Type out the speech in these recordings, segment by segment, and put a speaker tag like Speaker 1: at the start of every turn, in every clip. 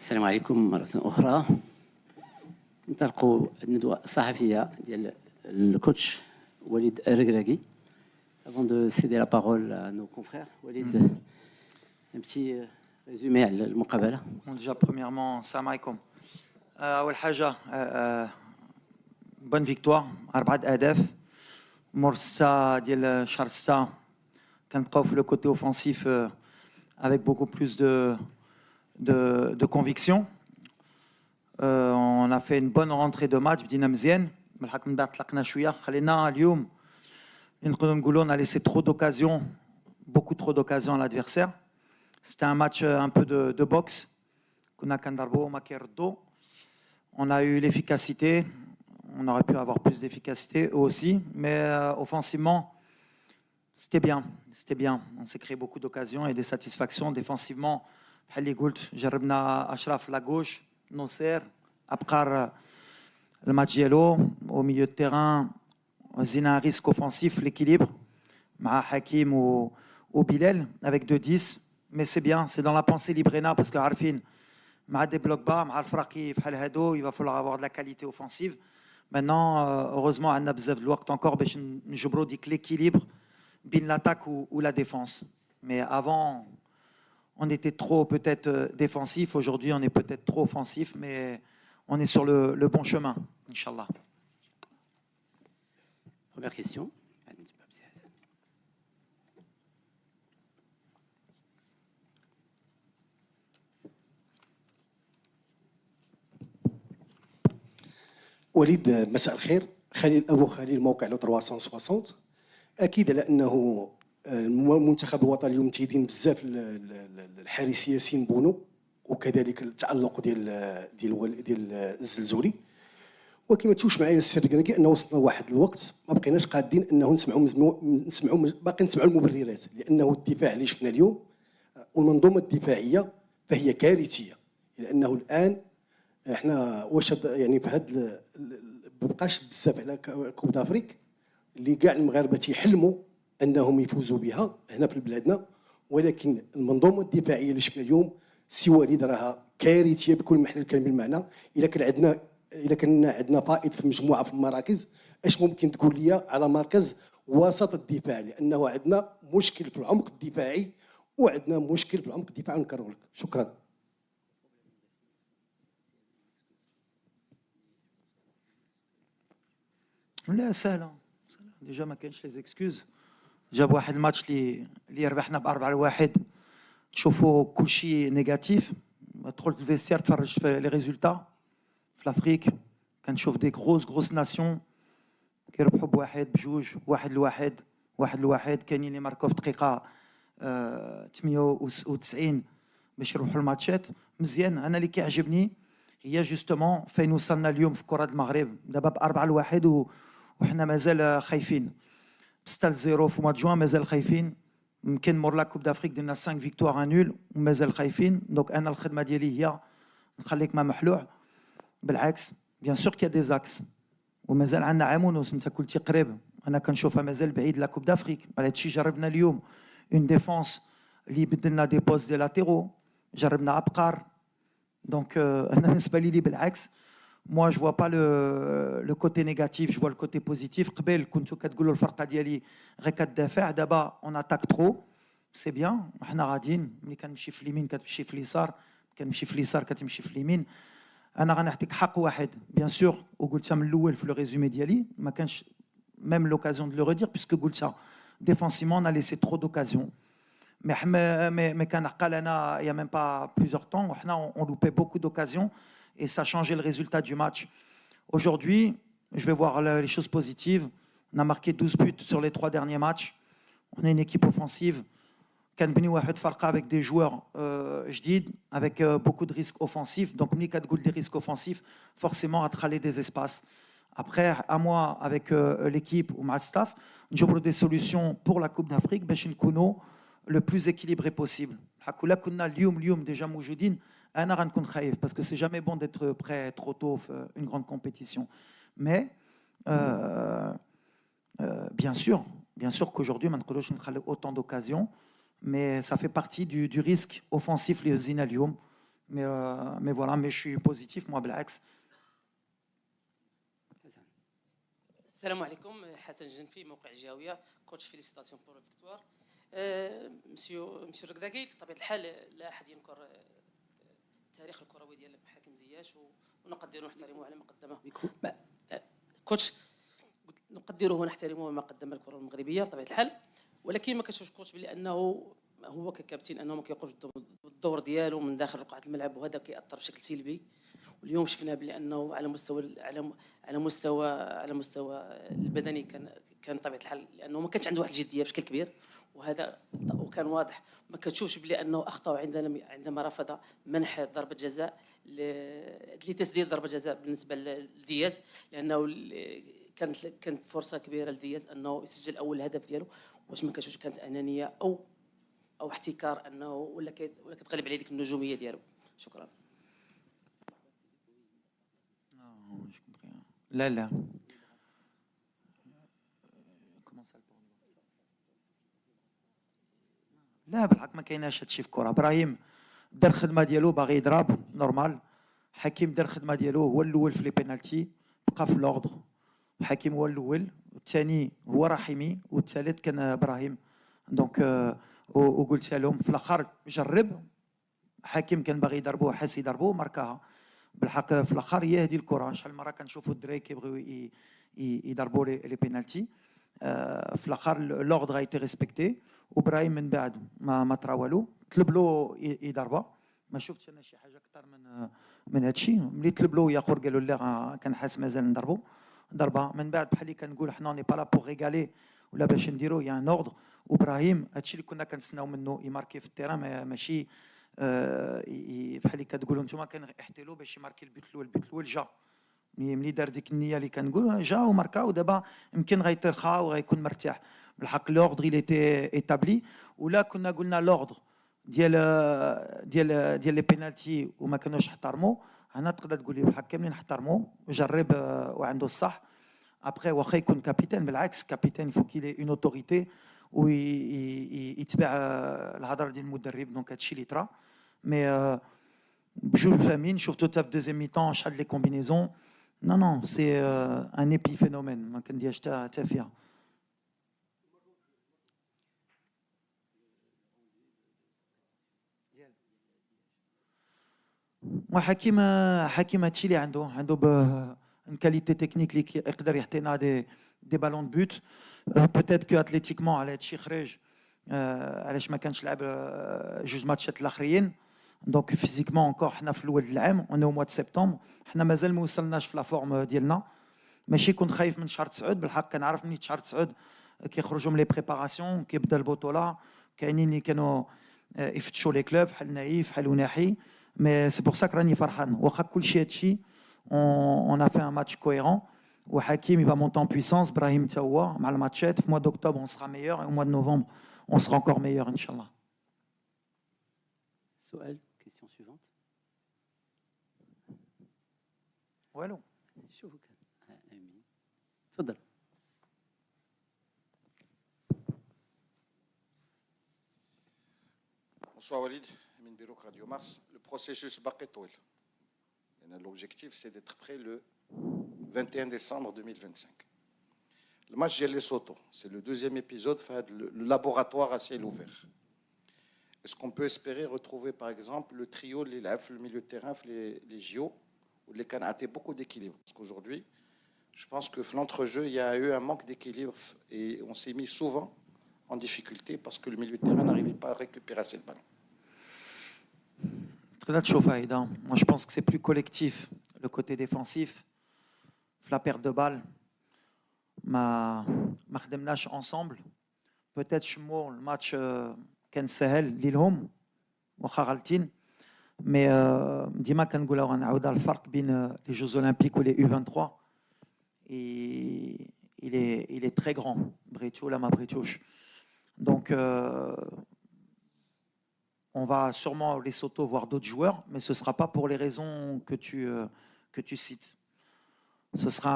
Speaker 1: السلام عليكم مرة أخرى. نطلقوا الندوة الصحفية ديال الكوتش وليد الركراكي. Avant de céder la parole à nos confrères, Walid, un petit résumé على المقابلة.
Speaker 2: Déjà premièrement, salam alaikum. أول حاجة bonne victoire 4 أهداف. مرسا ديال شهر 6 كنبقاو في le côté offensif avec beaucoup plus de conviction. On a fait une bonne rentrée de match بدينا مزيان. بالحق من بعد طلقنا شوية خلينا اليوم نقدروا نقولوا on a laissé trop d'occasions, beaucoup trop d'occasions à l'adversaire. C'était un match un peu de boxe. كنا كنضربوا ما كيردوا. On a eu l'efficacité. On aurait pu avoir plus d'efficacité eux aussi, mais offensivement c'était bien. C'était bien. On s'est créé beaucoup d'occasions et des satisfactions défensivement. بحال اللي قلت جربنا أشرف la gauche, نصير أبقار الماتش ديالو au milieu de terrain. زينا un risque offensif, l'équilibre مع حكيم و بلال avec 2-10, mais c'est bien, c'est dans la pensée Librena parce que عارفين مع des blocs bas مع الفراقي بحال هادو il va falloir avoir de la qualité offensive. Maintenant heureusement عندنا بزاف د الوقت encore باش نجبروا ديك l'équilibre بين l'attaque ou la défense. Mais avant on était trop peut-être défensif, aujourd'hui on est peut-être trop offensif, mais on est sur le bon chemin, Inch'Allah.
Speaker 1: Première question.
Speaker 3: وليد مساء الخير. خليل أبو خليل موقع لو 360. أكيد على أنه المنتخب الوطني اليوم تيدين بزاف الحارس ياسين بونو وكذلك التألق ديال الزلزولي، وكما تشوفش معايا السر الركراكي انه وصلنا لواحد الوقت ما بقيناش قادين انه نسمعوا باقي نسمعوا المبررات، لانه الدفاع اللي شفنا اليوم والمنظومه الدفاعيه فهي كارثيه. لانه الان احنا واش يعني في هذا مابقاش بزاف على كوب دافريك اللي كاع المغاربه تيحلموا انهم يفوزوا بها هنا في بلادنا، ولكن المنظومه الدفاعيه اللي شفنا اليوم سي وليد راها كارثيه بكل محل الكلمه بالمعنى. الا كان عندنا فائض في مجموعه في المراكز، اش ممكن تقول لي على مركز وسط الدفاع؟ لانه عندنا مشكل في العمق الدفاعي وعندنا مشكل في العمق الدفاعي. نكرر لك شكرا.
Speaker 2: لا سهله ديجا ما كاينش لي زيكسكوز. جاب واحد الماتش اللي ربحنا ب4-1 تشوفوا كلشي نيجاتيف. تدخل الفيستير تفرج في لي ريزولتا في لافريك كنشوف دي غروس ناسيون كيربحوا بواحد بجوج واحد لواحد كاينين اللي ماركو في دقيقه 98 باش يروحوا الماتشات مزيان. انا اللي كيعجبني هي جوستومون فين وصلنا اليوم في كره المغرب دابا ب4-1 وحنا مازال خايفين. 6-0 في مواد جوان مازال خايفين. يمكن مور لا كوب دافريك درنا 5 فيكتوار نول ومازال خايفين. دونك انا الخدمه ديالي هي نخليك ما محلوع، بالعكس بيان سور كي دي زاكس ومازال عندنا عام ونص. انت قلتي قريب، انا كنشوفها مازال بعيد لا كوب دافريك. على هادشي جربنا اليوم اون ديفونس اللي بدلنا دي بوست دي لاتيرو، جربنا ابقار. دونك انا بالنسبه لي بالعكس moi je vois pas le côté négatif, je vois le côté positif. قبل كنتو كتقولوا الفرقه ديالي غير كتدافع، دابا on attaque trop, c'est bien. حنا غاديين ملي كنمشي في اليمين كتمشي في اليسار، كنمشي في اليسار كتمشي في اليمين. انا غنعطيك حق واحد بيان سور وقلتها من الاول في لو ريزومي ديالي، ما كانش même l'occasion de le redire puisque قلتها défensivement on a laissé trop d'occasions. mais كان عقلنا il y a même pas plusieurs temps وحنا on loupait beaucoup d'occasions et ça changeait le résultat du match. Aujourd'hui, je vais voir les choses positives. On a marqué 12 buts sur les 3 derniers matchs. On est une équipe offensive. كنبنيو واحد فرقه avec des joueurs جديد avec beaucoup de risques offensifs. Donc ملي كتقول des risques offensifs, forcément غتخلي des espaces. Après à moi avec l'équipe ou مع staff, نجبروا des solutions pour la Coupe d'Afrique باش نكونوا le plus équilibré possible. حكو لا كنا اليوم déjà موجودين انا غنكون خايف parce que c'est jamais bon d'être prêt trop tôt في une grande compétition. Mais bien sûr qu'aujourd'hui ما نقدروش نخليو autant d'occasions, mais ça fait partie du risque offensif اللي هزينا اليوم. Mais voilà, mais je suis positif, moi, بالعكس.
Speaker 4: السلام عليكم. حسن جنفي، موقع جاويه، كوتش فيليسيتاسيون بور فيكتوار. مسيو ركراكي، بطبيعه الحال لا احد ينكر التاريخ الكروي ديال حكيم زياش ونقدره ونحترمه على ما قدمه. كوتش نقدره ونحترمه ما قدم الكره المغربيه بطبيعه الحال، ولكن ما كنشوفش كوتش بلي انه هو ككابتن انه ما كيقومش بالدور ديالو من داخل رقعه الملعب، وهذا كيأثر بشكل سلبي. واليوم شفنا بلي انه على مستوى البدني كان طبيعه الحال، لانه ما كانش عنده واحد الجديه بشكل كبير، وكان واضح. ما كتشوفش بلي انه اخطا عندما رفض منح ضربه جزاء لتسديد ضربه جزاء بالنسبه لدياز، لانه كانت فرصه كبيره لدياز انه يسجل اول هدف ديالو. واش ما كتشوفش كانت انانيه او احتكار انه ولا كتغلب عليه ديك النجوميه ديالو؟ شكرا.
Speaker 2: لا لا بالحق ما كايناش هادشي في الكره. ابراهيم دار الخدمه ديالو، باغي يضرب نورمال. حكيم دار الخدمه ديالو، هو الاول في لي بينالتي، بقى في لوردر. حكيم هو الاول، الثاني هو رحيمي، والثالث كان ابراهيم. دونك وقلتها لهم في الاخر جرب. حكيم كان باغي يضربوه، حاس يضربوه، ماركاها. بالحق في الاخر هي هذه الكره. شحال مره كنشوفوا الدراري كيبغيو يضربوا لي بينالتي. في الاخر لوردر غايتي ريسبكتي، وابراهيم من بعد ما طرا والو. طلب له يضربها، ما شفتش انا شي حاجه اكثر من هذا الشيء. ملي طلب له ياخر قالوا لا كان حاس مازال نضربوا، ضربها. من بعد بحال اللي كنقول حنا ني با لا بور ريغالي ولا باش نديروا يا ان اوردر. وابراهيم هذا الشيء اللي كنا كنتسناو منه يماركي في التيران، ماشي بحال اللي كتقولوا نتوما كنحتلوا باش يماركي البيت الاول جا. ملي دار ديك النيه اللي كنقول جا وماركا، ودابا يمكن غيترخى وغيكون مرتاح. بالحق لوردر il était établi. ولا كنا قلنا لوردر ديال لي بينالتي وما كانوش احترموا، هنا تقدر تقول لي بالحق كاملين احترموا وجرب وعنده الصح. ابخي واخا يكون كابيتان، بالعكس كابيتان فو كيلي اون اوتوريتي ويتبع الهضره ديال المدرب. دونك هادشي اللي طرا. مي بجوج فاهمين. شفتو حتى في دوزيام ميطون شحال لي كومبينيزون. نو سي ان ايبي فينومين، ما كنديرش حتى فيها. وحكيم هادشي اللي عنده une qualité technique اللي يقدر يعطينا دي بالون دو بوت. بوتيت كو اتليتيكمون على هادشي خرج، علاش ما كانش لعب جوج ماتشات الاخرين. دونك فيزيكمون انكور حنا في الاول العام، اون او موا دو سبتمبر، حنا مازال ما وصلناش في لا فورم ديالنا. ماشي كنت خايف من شهر 9، بالحق كنعرف من شهر 9 كيخرجوا من لي بريباراسيون، كيبدا البطوله. كاينين اللي كانوا يفتشوا لي كلوب بحال نايف بحال وناحي. مي سي بور سا راني فرحان. واخا كلشي هادشي on a fait un match cohérent. وحكيم il va monter en puissance. Brahim تا هو مع الماتشات. في mois d'octobre on sera meilleur et au mois de novembre on sera encore meilleur inchallah.
Speaker 1: سؤال question suivante.
Speaker 2: والو
Speaker 1: شوفوا كان امين تفضل.
Speaker 5: Bonsoir Walid, Amin Birouk, Radio Mars. Le processus باقي طويل. L'objectif, c'est d'être prêt le 21 décembre 2025. Le match de Lesotho, c'est le deuxième épisode, le laboratoire à ciel ouvert. Est-ce qu'on peut espérer retrouver, par exemple, le trio, le milieu de terrain, les JO, où les Cannes a beaucoup d'équilibre? Parce qu'aujourd'hui, je pense que l'entrejeu, il y a eu un manque d'équilibre et on s'est mis souvent en difficulté parce que le milieu de terrain n'arrivait pas à récupérer assez le ballon.
Speaker 2: Moi, je pense que c'est plus collectif, le côté défensif. La perte de balle, ما خدمناش ensemble. Peut-être شمو الماتش كان سهل ليهم واخا غالطين. مي ديما كنقولها وغنعاودها، الفرق بين les Jeux Olympiques ou les U23 il est très grand. بغيتو ولا ما بغيتوش. Donc on va sûrement les Lesotho voir d'autres joueurs, mais ce ne sera pas pour les raisons que tu cites. Ce sera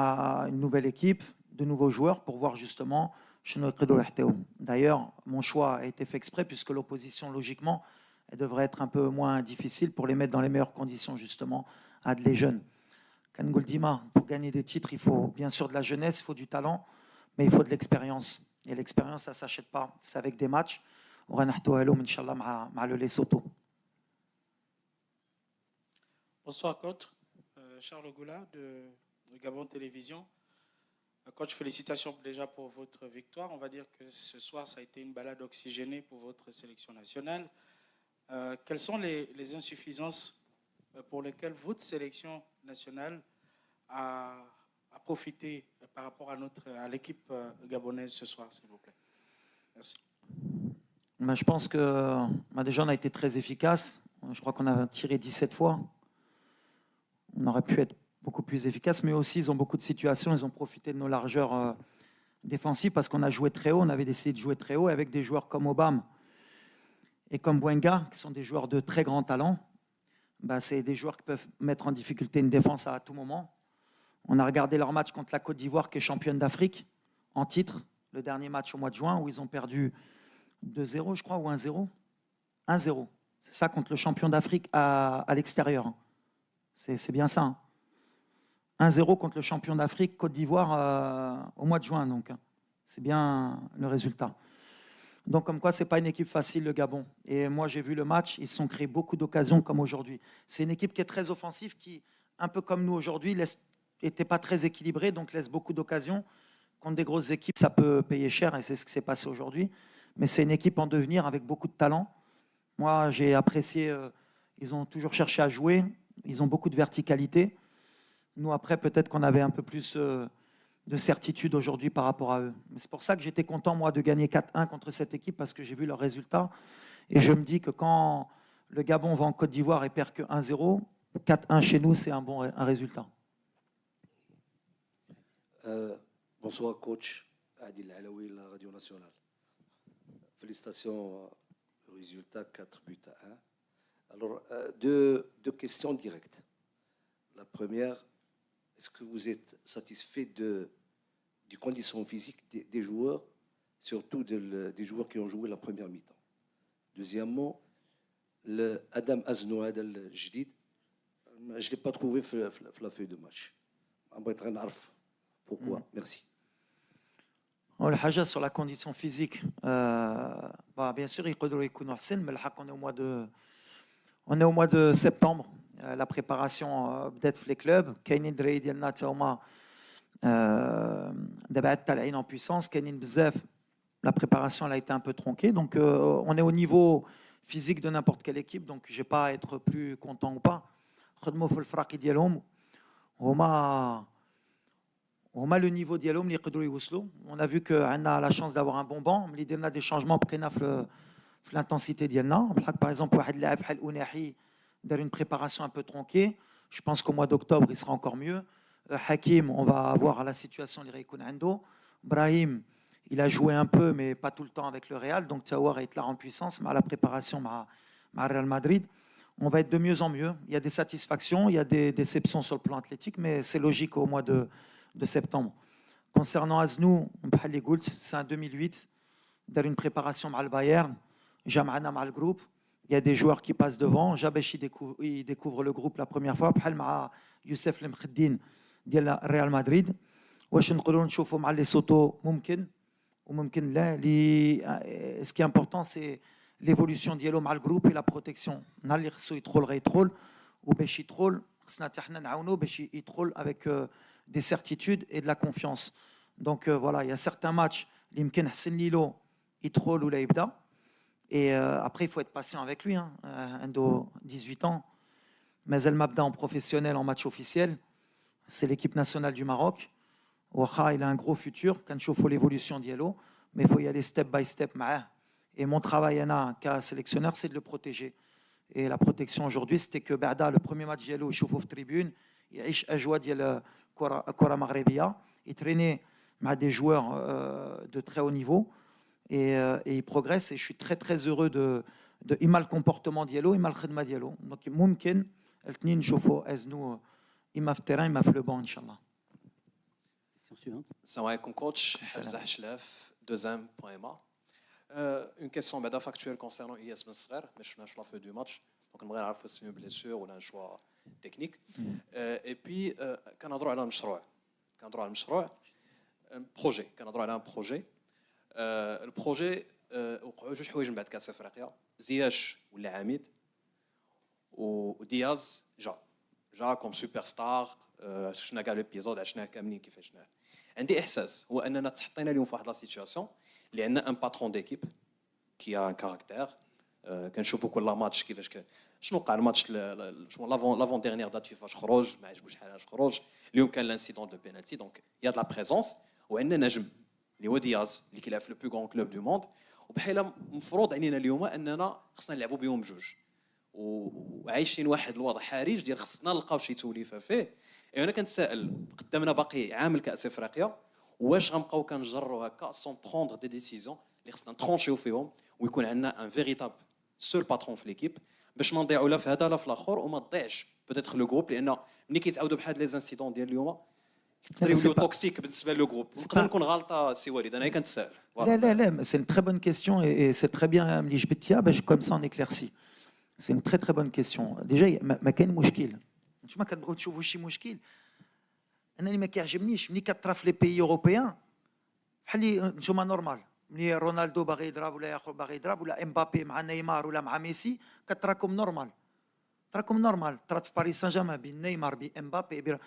Speaker 2: une nouvelle équipe, de nouveaux joueurs pour voir justement. D'ailleurs, mon choix a été fait exprès puisque l'opposition, logiquement, elle devrait être un peu moins difficile pour les mettre dans les meilleures conditions, justement, à les jeunes. Kangol Dima, pour gagner des titres, il faut bien sûr de la jeunesse, il faut du talent, mais il faut de l'expérience. Et l'expérience, ça ne s'achète pas. C'est avec des matchs. On va Inch'Allah, avec le Lesotho.
Speaker 6: Bonsoir, coach. Charles Goula de Gabon Télévision. Coach, félicitations déjà pour votre victoire. On va dire que ce soir, ça a été une balade oxygénée pour votre sélection nationale. Quelles sont les insuffisances pour lesquelles votre sélection nationale a profité par rapport à l'équipe gabonaise ce soir, s'il vous plaît? Merci.
Speaker 2: Je pense que déjà, on a été très efficace. Je crois qu'on a tiré 17 fois. On aurait pu être beaucoup plus efficace, mais aussi, ils ont beaucoup de situations. Ils ont profité de nos largeurs défensives parce qu'on a joué très haut. On avait décidé de jouer très haut avec des joueurs comme Obama et comme Bouenga, qui sont des joueurs de très grand talent. C'est des joueurs qui peuvent mettre en difficulté une défense à tout moment. On a regardé leur match contre la Côte d'Ivoire, qui est championne d'Afrique, en titre, le dernier match au mois de juin, où ils ont perdu 2-0, je crois, ou 1-0. 1-0. C'est ça, contre le champion d'Afrique à l'extérieur. C'est bien ça. 1-0 contre le champion d'Afrique, Côte d'Ivoire, au mois de juin. Donc, c'est bien le résultat. Donc, comme quoi, ce n'est pas une équipe facile, le Gabon. Et moi, j'ai vu le match, ils se sont créés beaucoup d'occasions comme aujourd'hui. C'est une équipe qui est très offensive, qui, un peu comme nous aujourd'hui, n'était pas très équilibrée, donc laisse beaucoup d'occasions. Contre des grosses équipes, ça peut payer cher, et c'est ce qui s'est passé aujourd'hui. Mais c'est une équipe en devenir avec beaucoup de talent. Moi, j'ai apprécié, ils ont toujours cherché à jouer, ils ont beaucoup de verticalité. Nous, après, peut-être qu'on avait un peu plus de certitude aujourd'hui par rapport à eux. C'est pour ça que j'étais content, moi, de gagner 4-1 contre cette équipe, parce que j'ai vu leurs résultats. Et je me dis que quand le Gabon va en Côte d'Ivoire et perd que 1-0, 4-1 chez nous, c'est un résultat.
Speaker 7: Bonsoir, coach. Adil Alaoui, la Radio Nationale. Félicitations au résultat, 4 buts à 1. Alors, deux questions directes. La première, est-ce que vous êtes satisfait du condition physique des joueurs, surtout des joueurs qui ont joué la première mi-temps? Deuxièmement, Adam Aznoad al-Jdid, je ne l'ai pas trouvé sur la feuille de match. Pourquoi? Merci.
Speaker 2: الحاجة sur la condition physique, bien sûr يقدروا يكونوا أحسن، mais on est au mois de septembre. La préparation بدات في les clubs. كاينين دراري ديالنا تا هما دابا طالعين en puissance. كاينين بزاف. La préparation elle a été un peu tronquée, donc on est au niveau physique de n'importe quelle équipe, donc je n'ai pas à être plus content ou pas. خدموا في الفراقي ديالهم هما le niveau ديالهم اللي يقدروا يوصلوا. On a vu que on a la chance d'avoir un bon banc, ملي درنا des changements بقينا في l'intensité ديالنا. Par exemple, واحد اللاعب بحال أوناحي دار une préparation un peu tronquée. Je pense qu'au mois d'octobre, il sera encore mieux. Hakim, on va voir la situation اللي غيكون عنده. Brahim, il a joué un peu, mais pas tout le temps avec le Real. Donc, Tawar est là en puissance, mais à la préparation, à Real Madrid, on va être de mieux en mieux. Il y a des satisfactions, il y a des déceptions sur le plan athlétique, mais c'est logique au mois de septembre. Concernant Aznou, c'est en 2008, dans une préparation avec le Bayern, Jam'ana avec le groupe. Il y a des joueurs qui passent devant. Jabesh, il découvre le groupe la première fois. Avec Youssef Lemkheddine de Real Madrid. واش نقولوا نشوفوا مع Lesotho ممكن وممكن لا. Ce qui est important, c'est l'évolution ديالو مع le groupe et la protection. نهار اللي خصو يدخل غيدخل وباش يدخل خصنا حتى حنا نعاونوه باش يدخل avec des certitudes et de la confiance. Donc voilà, il y a certains matchs اللي يمكن حسن ليلو يدخل ولا يبدا. Et après, il faut être patient avec lui. Endo, 18 ans. Mais elle m'a en professionnel en match officiel. C'est l'équipe nationale du Maroc. Ouaha, il a un gros futur. Quand il faut l'évolution d'Yello, mais il faut y aller step by step. Et mon travail en qu'un sélectionneur, c'est de le protéger. Et la protection aujourd'hui, c'était que Bada, le premier match d'Yello, il chauffe aux tribunes. Il a joué à Kora Maghrébia. Il traînait avec des joueurs de très haut niveau. Et il progresse, et je suis très très heureux de le comportement ديالو le khidma ديالو. Donc ممكن الاثنين نشوفوا ازنو اما في التيران اما في لو بون ان شاء الله.
Speaker 1: Question suivante.
Speaker 8: Salam alaikum coach, Hamza Hchlaf, 2M.ma. Une question factuelle concernant Ilyas Ben Sghar, mais je suis la fin du match. Donc, on va si c'est une blessure ou un choix technique. Et puis, quand on a droit à un projet, le projet, جوج حوايج من بعد كاس افريقيا زياش ولا عميد ودياز جا كوم سوبر ستار شفنا كاع ليبيزود عشناه كاملين كيفاش عندي احساس هو اننا تحطينا اليوم في واحد لا سيتوياسيون اللي عندنا ان باترون ديكيب كي ا ان كاركتير كنشوفوا كل ماتش كيفاش شنو وقع الماتش لافون ديرنيير دات فيفا خرج ما عجبوش حالاش خرج اليوم كان لانسيدون دو بينالتي دونك يا دو لا بريزونس وعندنا نجم اللي هو دياز اللي كيلعب في لو بلو غون كلوب دو موند وبحال مفروض علينا اليوم اننا خصنا نلعبوا بهم بجوج وعايشين واحد الوضع حرج ديال خصنا نلقاو شي توليفه فيه. انا كنتسائل قدامنا باقي عام الكاس افريقيا واش غنبقاو كنجروا هكا سون بروندر دي ديسيزيون اللي خصنا نترونشيو فيهم ويكون عندنا ان فيريتاب سول باترون في ليكيب باش ما نضيعوا لا في هذا لا في الاخر وما تضيعش بوتيتر لو جروب لان ملي كيتعاودوا بحال لي زانسيدون ديال اليوم يوليو توكسيك بالنسبه لو جروب نقدر نكون غلطه سي وليد انا كنتسائل.
Speaker 2: لا c'est une très bonne question et c'est très bien ملي جبتيها باش comme ça on éclaircit. C'est une très très bonne question. déjà ما كاين مشكل نتوما كتبغيو تشوفوا شي مشكل انا اللي ما كيعجبنيش ملي كطرا في لي بيي اوروبيان بحال اللي نتوما نورمال ملي رونالدو باغي يضرب ولا ياخذ باغي يضرب ولا امبابي مع نيمار ولا مع ميسي كتراكم نورمال طرات في باريس سان جيرمان بين نيمار بامبابي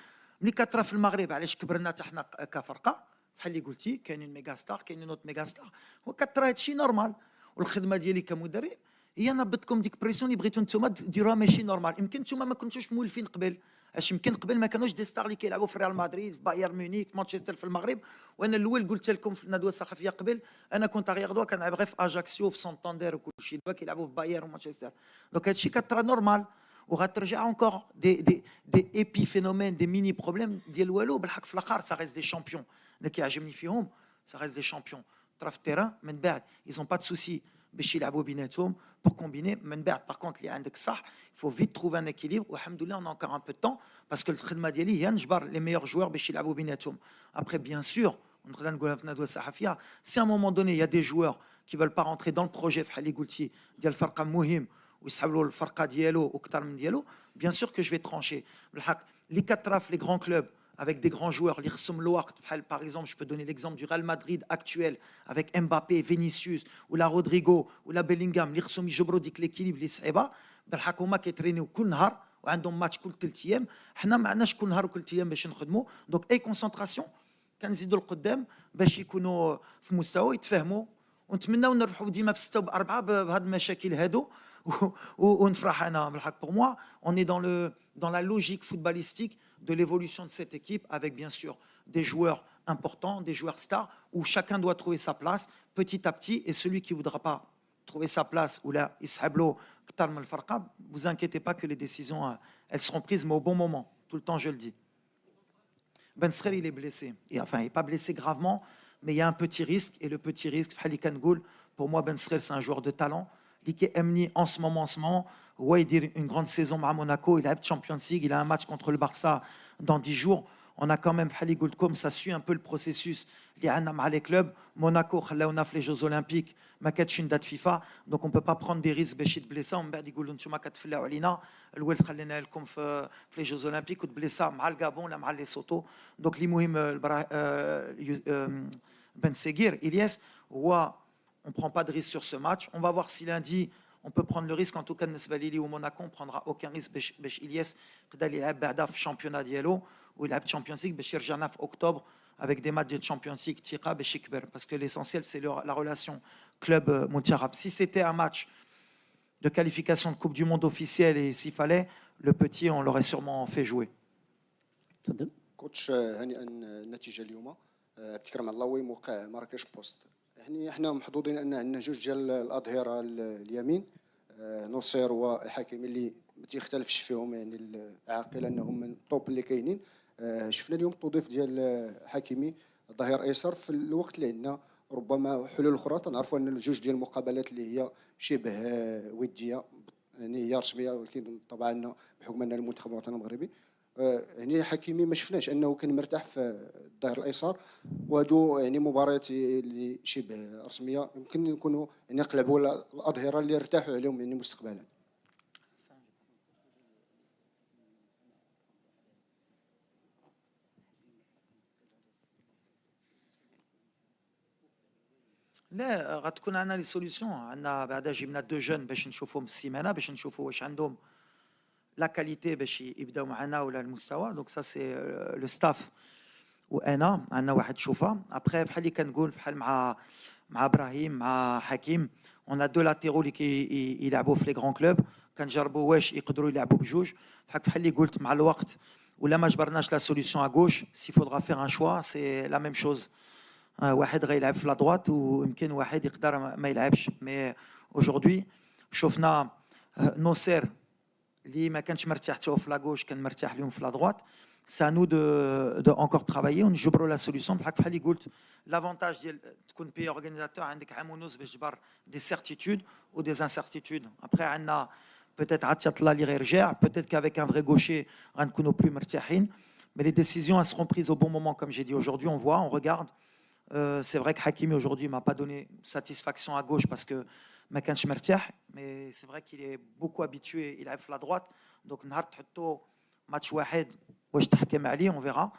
Speaker 2: ملي كطرا في المغرب علاش كبرنا حتى حنا كفرقه بحال اللي قلتي كاينين ميغا ستار كاينين نوت ميغا ستار وكطرا هادشي نورمال والخدمه ديالي كمدرب هي نبضتكم ديك بريسيون اللي بغيتو نتوما ديروها ماشي نورمال يمكن نتوما ما كنتوش مولفين قبل اش يمكن قبل ما كانوش دي ستار اللي كيلعبوا في ريال مدريد في بايرن ميونخ في مانشستر في المغرب وانا الاول قلت لكم في الندوه الثقافيه قبل انا كنت اغير دوا كنلعب غير في اجاكسيو في سانتاندير وكل شيء دابا كيلعبوا في بايرن ومانشستر دونك هادشي كطرا نورمال وغترجع اونكور دي ايبي فينومين دي ميني بروبليم ديال والو بالحق في الاخر سا ريست دي شامبيون اللي كيعجبني فيهم سا ريست دي شامبيون طرا في التيران من بعد ايزون با دو سوسي باش يلعبوا بيناتهم pour combiner من بعد par contre اللي عندك صح il faut vite trouver un équilibre والحمد لله on a encore un peu de temps parce que الخدمه ديالي هي نجبر les meilleurs joueurs باش يلعبوا بيناتهم après bien sûr نقدر نقولها في الندوه الصحفيه si à un moment donné il y a des joueurs qui veulent pas rentrer dans le projet بحال اللي قلتي ديال الفرقه مهم ويسحب له الفرقه ديالو واكثر من ديالو bien sûr que je vais trancher بالحق اللي كطرا في les grands clubs avec des grands joueurs اللي خصهم الوقت بحال par exemple je peux donner l'exemple du Real Madrid actuel avec Mbappé, Vinicius ولا رودريغو ولا بيلينغهام اللي خصهم يجبروا ديك ليكيليب اللي صعيبه بالحق هما كيترينيو كل نهار وعندهم ماتش كل 3 ايام حنا ما عندناش كل نهار وكل 3 ايام باش نخدموا دونك اي كونسونطراسيون كنزيدوا القدام باش يكونوا في مستوى يتفاهموا ونتمناو نربحوا ديما ب6 وب4 بهاد المشاكل هادو ونفرح انا بالحق pour moi on est dans la logique footballistique de l'évolution de cette équipe avec bien sûr des joueurs importants, des joueurs stars où chacun doit trouver sa place petit à petit et celui qui ne voudra pas trouver sa place ou là يسحب كتر من الفرقه vous inquiétez pas que les décisions elles seront prises mais au bon moment tout le temps je le dis. Ben Sghar il est blessé et enfin il est pas blessé gravement mais il y a un petit risque et le petit risque بحال اللي كنقول pour moi Ben Sghar c'est un joueur de talent اللي كيأمني en ce moment هو يدير une grande saison مع موناكو il a Champions League il a un match contre le Barça dans 10 jours on a quand même بحال اللي قلت لكم ça suit un peu le processus اللي عندنا مع les clubs موناكو خلاونا في les Jeux Olympiques ما كانتش une date FIFA donc on peut pas prendre des risques باش يتبليسا ومن بعد يقولوا نتوما كتفلاو علينا الولد خلينا لكم في les Jeux Olympiques وتبليسا مع الغابون ولا مع لي سوتو donc اللي مهم Ben Sghar Ilyas هو on ne prend pas de risque sur ce match. On va voir si lundi, on peut prendre le risque. En tout cas, Nesbalili ou Monaco, on ne prendra aucun risque. Bech Ilyas, il y a un championnat diallo, ou il y a Champions League, Bech Irjana en octobre, avec des matchs de Champions League, Tira, Bech Ikber. Parce que l'essentiel, c'est la relation club-Moutiarab. Si c'était un match de qualification de Coupe du Monde officielle, et s'il fallait, le petit, on l'aurait sûrement fait jouer.
Speaker 3: كوتش هانئا النتيجه اليوم ابتكرم الله موقع مراكش بوست يعني احنا محظوظين ان عندنا جوج ديال الاظهره اليمين نصير وحكيمي اللي ما تيختلفش فيهم يعني العاقل انهم من الطوب اللي كاينين شفنا اليوم التوظيف ديال حكيمي ظهير ايسر في الوقت اللي عندنا ربما حلول اخرى تنعرفوا ان الجوج ديال المقابلات اللي هي شبه وديه يعني هي رسميه ولكن طبعا بحكم ان المنتخب الوطني المغربي يعني حكيمي ما شفناش انه كان مرتاح في الظهر الايسر، وهادو يعني مباريات اللي شبه رسميه يمكن يكونوا يعني قلبوا الاظهره اللي ارتاحوا عليهم يعني مستقبلا.
Speaker 2: لا غتكون عندنا لي سوليسيون، عندنا بعدا جبنا دو جون باش نشوفهم السيمانه، باش نشوفوا واش عندهم لا كاليتي باش يبداو معنا ولا المستوى. دونك سا سي لو ستاف وانا عندنا واحد شوفه. ابخي بحال اللي كنقول بحال مع ابراهيم مع حكيم، اون ا دو لاتيرو اللي يلعبوا في لي غران كلوب، كنجربوا واش يقدروا يلعبوا بجوج. بحال اللي قلت مع الوقت ولا ما جبرناش لا سوليسيون ا غوش، سي فودرا فير ان شوا سي لا ميم شوز. واحد غيلعب في لا دوات ويمكن واحد يقدر ما يلعبش. مي اaujourd'hui شفنا نوسير اللي ما كانش مرتاح حتى في لا غوش، كان مرتاح اليوم في لا دوات. سا نو دو انكور ترافايي ونجبروا لا سوليسيون. بحال اللي قلت لافونتاج ديال تكون بي اورغانيزاتور، عندك عام ونص باش تجبر دي سيرتيتود و دي انسيرتيتود. ابخي عندنا بوتيت عاد تطلع اللي غيرجع، بوتيت كافيك ان فري غوشي غنكونوا بلو مرتاحين. مي لي ديسيزيون elles seront prises au bon moment comme j'ai dit aujourd'hui. On voit, on regarde. C'est vrai que Hakimi aujourd'hui m'a pas donné satisfaction à gauche parce que ما كانش مرتاح, mais c'est vrai qu'il est beaucoup habitué, il a fait la droite. Donc نهار تحطو ماتش واحد واش تحكم عليه on verra.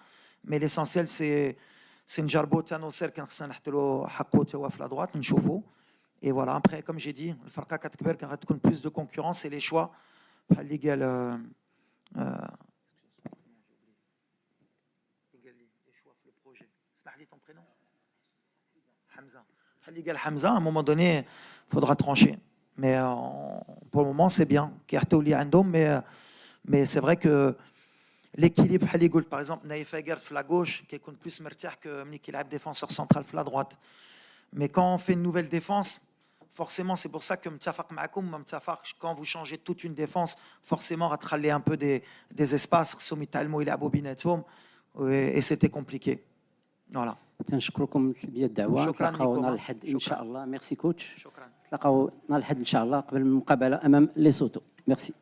Speaker 2: Mais l'essentiel c'est نجربو تا نوصل, كان خصنا نحط له حقه تا هو في la droite نشوفو. Et voilà, après comme j'ai dit الفرقه كتكبر كان غتكون plus de concurrence et les choix بحال اللي قال اسمح لي ton prénom Hamza. Hamza, à un moment donné, il faudra trancher. Mais pour le moment, c'est bien. Mais c'est vrai que l'équilibre, par exemple, Naïf Aguer à la gauche, qui est plus mertier que Mnikil Ab, défenseur central à la droite. Mais quand on fait une nouvelle défense, forcément, c'est pour ça que quand vous changez toute une défense, forcément, rattraler un peu des espaces, et c'était compliqué. Voilà.
Speaker 1: تنشكركم بيا الدعوه.
Speaker 2: شكرا
Speaker 1: نتلاقاو نهار
Speaker 2: لكم.
Speaker 1: الحد ان شاء الله. ميرسي كوتش.
Speaker 2: شكرا.
Speaker 1: نتلاقاو نهار الحد ان شاء الله قبل المقابله امام ليسوتو. ميرسي.